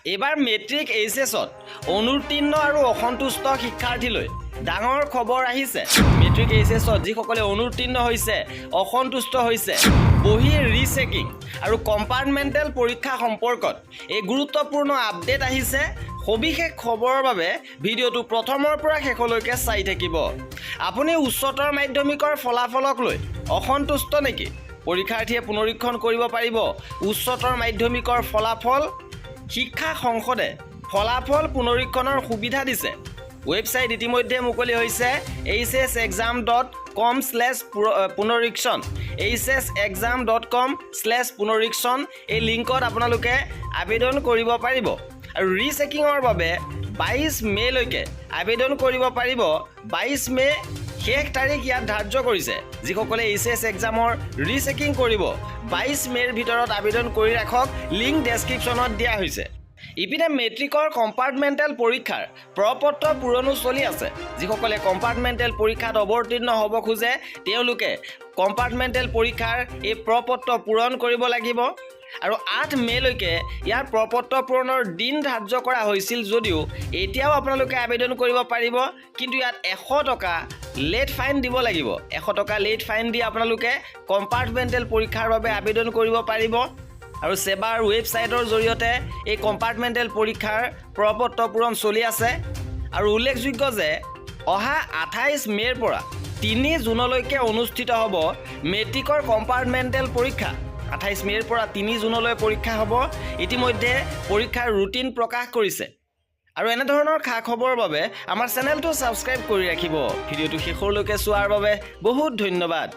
এবাৰ মেট্ৰিক এইচএছত অনুত্তীৰ্ণ আৰু অসন্তুষ্ট শিক্ষাৰ্থীলৈ ডাঙৰ খবৰ আহিছে। মেট্ৰিক এইচএছত যিসকলে অনুত্তীৰ্ণ হৈছে, অসন্তুষ্ট হৈছে, বহি ৰিচেকিং আৰু কম্পাৰ্টমেণ্টেল পৰীক্ষা সম্পৰ্কত এই গুৰুত্বপূৰ্ণ আপডেট আহিছে। সবিশেষ খবৰৰ বাবে ভিডিঅ'টো প্ৰথমৰ পৰা শেষলৈকে চাই থাকিব। আপুনি উচ্চতৰ মাধ্যমিকৰ ফলাফলক লৈ অসন্তুষ্ট নেকি? পৰীক্ষাৰ্থীয়ে পুনৰীক্ষণ কৰিব পাৰিব উচ্চতৰ মাধ্যমিকৰ ফলাফল। শিক্ষা সংসদে ফলাফল পুনৰীক্ষণৰ সুবিধা দিছে। ৱেবছাইট ইতিমধ্যে মুকলি হৈছে hsexam.com/পুনৰীক্ষণ hsexam.com/পুনৰীক্ষণ। এই লিংকত আপোনালোকে আবেদন কৰিব পাৰিব আৰু ৰিচেকিঙৰ বাবে 22 মে'লৈকে আবেদন কৰিব পাৰিব। 22 মে' শেষ তাৰিখ ইয়াত ধাৰ্য কৰিছে। যিসকলে এইচএছ এক্সামৰ ৰিচেকিং কৰিব 22 মে'ৰ ভিতৰত আবেদন কৰি ৰাখক। লিংক ডেছক্ৰিপশ্যনত দিয়া হৈছে। ইপিনে মেট্ৰিকৰ কম্পাৰ্টমেণ্টেল পৰীক্ষাৰ প্ৰপত্ৰ পূৰণো চলি আছে। যিসকলে কম্পাৰ্টমেণ্টেল পৰীক্ষাত অৱতীৰ্ণ হ'ব খোজে তেওঁলোকে কম্পাৰ্টমেণ্টেল পৰীক্ষাৰ এই প্ৰপত্ৰ পূৰণ কৰিব লাগিব আৰু 8 মে'লৈকে ইয়াৰ প্ৰপত্ৰ পূৰণৰ দিন ধাৰ্য কৰা হৈছিল যদিও এতিয়াও আপোনালোকে আবেদন কৰিব পাৰিব। কিন্তু ইয়াত 100 টকা লেট ফাইন দিব লাগিব। 100 টকা লেট ফাইন দি আপোনালোকে কম্পাৰ্টমেণ্টেল পৰীক্ষাৰ বাবে আবেদন কৰিব পাৰিব আৰু সেৱাৰ ৱেবছাইটৰ জৰিয়তে এই কম্পাৰ্টমেণ্টেল পৰীক্ষাৰ প্ৰপত্ৰ পূৰণ চলি আছে। আৰু উল্লেখযোগ্য যে অহা 28 মে'ৰ পৰা 3 জুনলৈকে অনুষ্ঠিত হ'ব মেট্ৰিকৰ কম্পাৰ্টমেণ্টেল পৰীক্ষা। 28 মে'ৰ পৰা 3 জুনলৈ পৰীক্ষা হ'ব। ইতিমধ্যে পৰীক্ষাৰ ৰুটিন প্ৰকাশ কৰিছে। আৰু এনেধৰণৰ খা খবৰৰ বাবে আমাৰ চেনেলটো ছাবস্ক্ৰাইব কৰি ৰাখিব। ভিডিঅ'টো শেষলৈকে চোৱাৰ বাবে বহুত ধন্যবাদ।